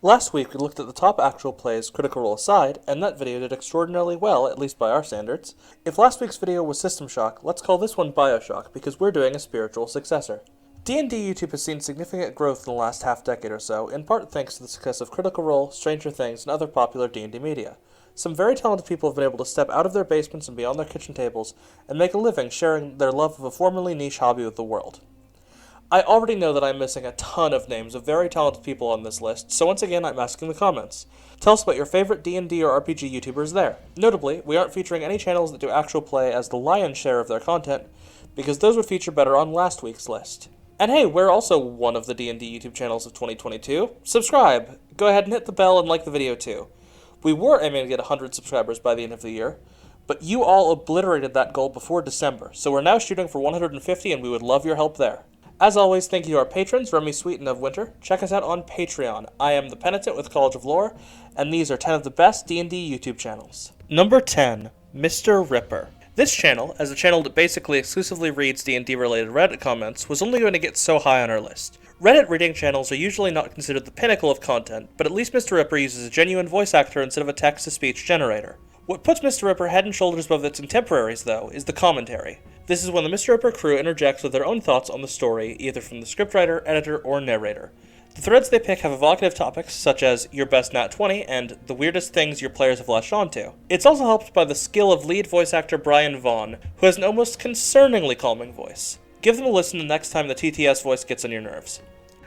Last week we looked at the top actual plays, Critical Role aside, and that video did extraordinarily well, at least by our standards. If last week's video was System Shock, let's call this one Bioshock, because we're doing a spiritual successor. D&D YouTube has seen significant growth in the last half-decade or so, in part thanks to the success of Critical Role, Stranger Things, and other popular D&D media. Some very talented people have been able to step out of their basements and beyond their kitchen tables, and make a living sharing their love of a formerly niche hobby with the world. I already know that I'm missing a ton of names of very talented people on this list, so once again I'm asking the comments. Tell us about your favorite D&D or RPG YouTubers there. Notably, we aren't featuring any channels that do actual play as the lion's share of their content, because those would feature better on last week's list. And hey, we're also one of the D&D YouTube channels of 2022. Subscribe! Go ahead and hit the bell and like the video too. We were aiming to get 100 subscribers by the end of the year, but you all obliterated that goal before December, so we're now shooting for 150 and we would love your help there. As always, thank you to our patrons, Remy Sweet and of Winter. Check us out on Patreon. I am the Penitent with College of Lore, and these are 10 of the best D&D YouTube channels. Number 10, Mr. Ripper. This channel, as a channel that basically exclusively reads D&D related Reddit comments, was only going to get so high on our list. Reddit reading channels are usually not considered the pinnacle of content, but at least Mr. Ripper uses a genuine voice actor instead of a text-to-speech generator. What puts Mr. Ripper head and shoulders above its contemporaries, though, is the commentary. This is when the Mr. Ripper crew interjects with their own thoughts on the story, either from the scriptwriter, editor, or narrator. The threads they pick have evocative topics, such as your best nat 20 and the weirdest things your players have latched onto. It's also helped by the skill of lead voice actor Brian Vaughn, who has an almost concerningly calming voice. Give them a listen the next time the TTS voice gets on your nerves.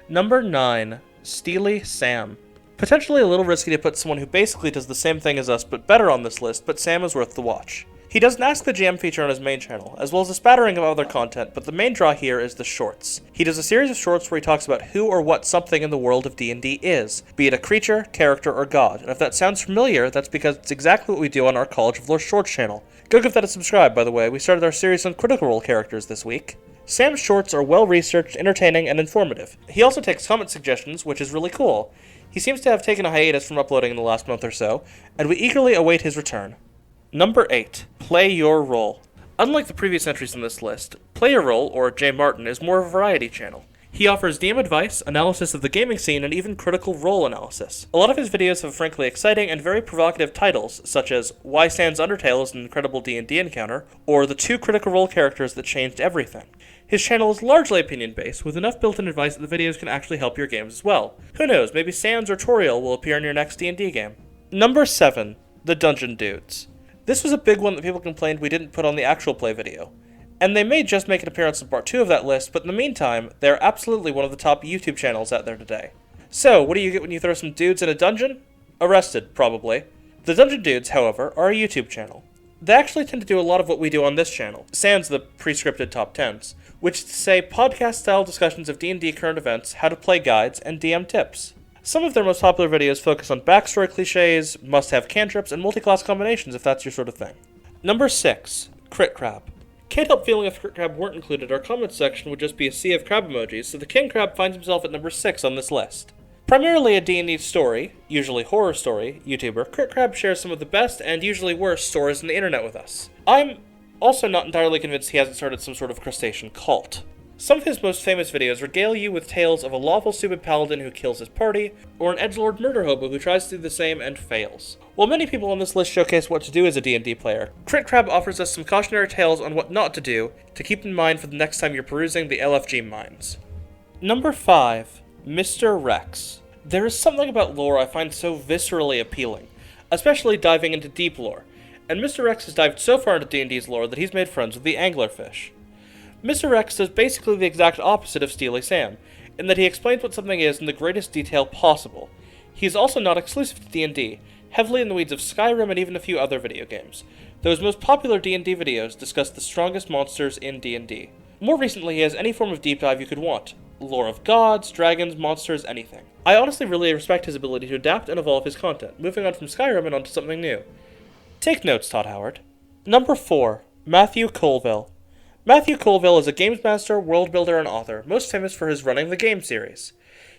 Number 9, Steely Sam. Potentially a little risky to put someone who basically does the same thing as us but better on this list, but Sam is worth the watch. He does an Ask the GM feature on his main channel, as well as a spattering of other content, but the main draw here is the shorts. He does a series of shorts where he talks about who or what something in the world of D&D is, be it a creature, character, or god, and if that sounds familiar, that's because it's exactly what we do on our College of Lore Shorts channel. Go give that a subscribe, by the way. We started our series on Critical Role characters this week. Sam's shorts are well-researched, entertaining, and informative. He also takes comment suggestions, which is really cool. He seems to have taken a hiatus from uploading in the last month or so, and we eagerly await his return. Number 8, Play Your Role. Unlike the previous entries in this list, Play Your Role, or Jay Martin, is more of a variety channel. He offers DM advice, analysis of the gaming scene, and even critical role analysis. A lot of his videos have frankly exciting and very provocative titles, such as Why Sans Undertale is an Incredible D&D Encounter, or The 2 Critical Role Characters That Changed Everything. His channel is largely opinion-based, with enough built-in advice that the videos can actually help your games as well. Who knows, maybe Sans or Toriel will appear in your next D&D game. Number 7, The Dungeon Dudes. This was a big one that people complained we didn't put on the actual play video. And they may just make an appearance in part 2 of that list, but in the meantime, they're absolutely one of the top YouTube channels out there today. So, what do you get when you throw some dudes in a dungeon? Arrested, probably. The Dungeon Dudes, however, are a YouTube channel. They actually tend to do a lot of what we do on this channel, sans the pre-scripted top 10s, which is to say podcast-style discussions of D&D current events, how to play guides, and DM tips. Some of their most popular videos focus on backstory cliches, must-have cantrips, and multi-class combinations if that's your sort of thing. Number 6, Crit Crab. Can't help feeling if Crit Crab weren't included, our comments section would just be a sea of crab emojis, so the King Crab finds himself at number 6 on this list. Primarily a D&D story, usually horror story, YouTuber, Crit Crab shares some of the best and usually worst stories on the internet with us. I'm also not entirely convinced he hasn't started some sort of crustacean cult. Some of his most famous videos regale you with tales of a lawful stupid paladin who kills his party, or an edgelord murder hobo who tries to do the same and fails. While many people on this list showcase what to do as a D&D player, Crit Crab offers us some cautionary tales on what not to do to keep in mind for the next time you're perusing the LFG mines. Number 5, Mr. Rex. There is something about lore I find so viscerally appealing, especially diving into deep lore, and Mr. Rex has dived so far into D&D's lore that he's made friends with the anglerfish. Mr. Rex does basically the exact opposite of Steely Sam, in that he explains what something is in the greatest detail possible. He is also not exclusive to D&D, heavily in the weeds of Skyrim and even a few other video games. Though his most popular D&D videos discuss the strongest monsters in D&D. More recently, he has any form of deep dive you could want. Lore of gods, dragons, monsters, anything. I honestly really respect his ability to adapt and evolve his content, moving on from Skyrim and onto something new. Take notes, Todd Howard. Number 4, Matthew Colville. Matthew Colville is a games master, world builder, and author, most famous for his Running the Game series.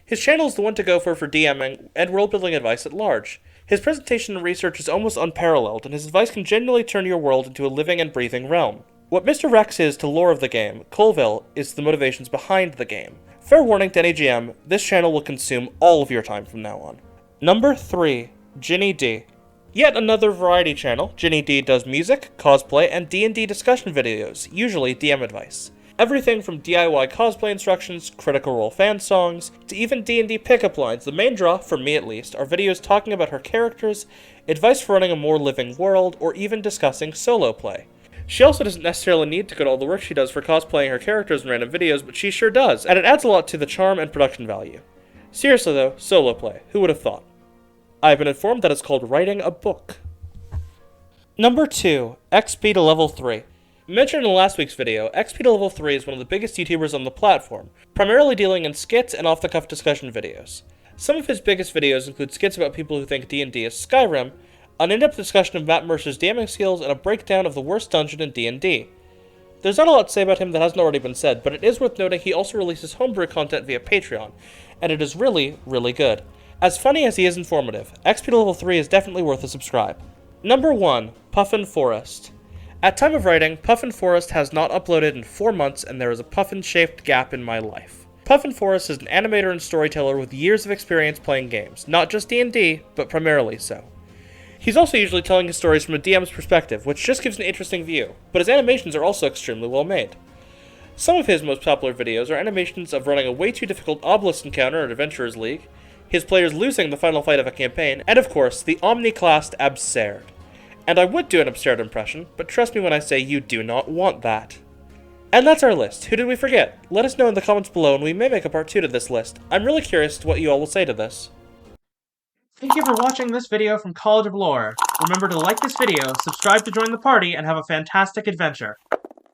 His channel is the one to go for DMing and world building advice at large. His presentation and research is almost unparalleled, and his advice can genuinely turn your world into a living and breathing realm. What Mr. Rex is to lore of the game, Colville is the motivations behind the game. Fair warning to any GM, this channel will consume all of your time from now on. Number 3. Ginny D. Yet another variety channel, Ginny D does music, cosplay, and D&D discussion videos, usually DM advice. Everything from DIY cosplay instructions, Critical Role fan songs, to even D&D pickup lines. The main draw, for me at least, are videos talking about her characters, advice for running a more living world, or even discussing solo play. She also doesn't necessarily need to go to all the work she does for cosplaying her characters in random videos, but she sure does, and it adds a lot to the charm and production value. Seriously though, solo play, who would have thought? I've been informed that it's called writing a book. Number 2. XP to level 3. Mentioned in last week's video, XP to level 3 is one of the biggest YouTubers on the platform, primarily dealing in skits and off-the-cuff discussion videos. Some of his biggest videos include skits about people who think D&D is Skyrim, an in-depth discussion of Matt Mercer's DMing skills, and a breakdown of the worst dungeon in D&D. There's not a lot to say about him that hasn't already been said, but it is worth noting he also releases homebrew content via Patreon, and it is really, really good. As funny as he is informative, XP to level 3 is definitely worth a subscribe. Number 1. Puffin Forest. At time of writing, Puffin Forest has not uploaded in 4 months, and there is a puffin-shaped gap in my life. Puffin Forest is an animator and storyteller with years of experience playing games, not just D&D, but primarily so. He's also usually telling his stories from a DM's perspective, which just gives an interesting view, but his animations are also extremely well made. Some of his most popular videos are animations of running a way too difficult obelisk encounter at Adventurers League, his players losing the final fight of a campaign, and of course, the omniclassed Absurd. And I would do an Absurd impression, but trust me when I say you do not want that. And that's our list. Who did we forget? Let us know in the comments below and we may make a part 2 to this list. I'm really curious to what you all will say to this. Thank you for watching this video from College of Lore. Remember to like this video, subscribe to join the party, and have a fantastic adventure.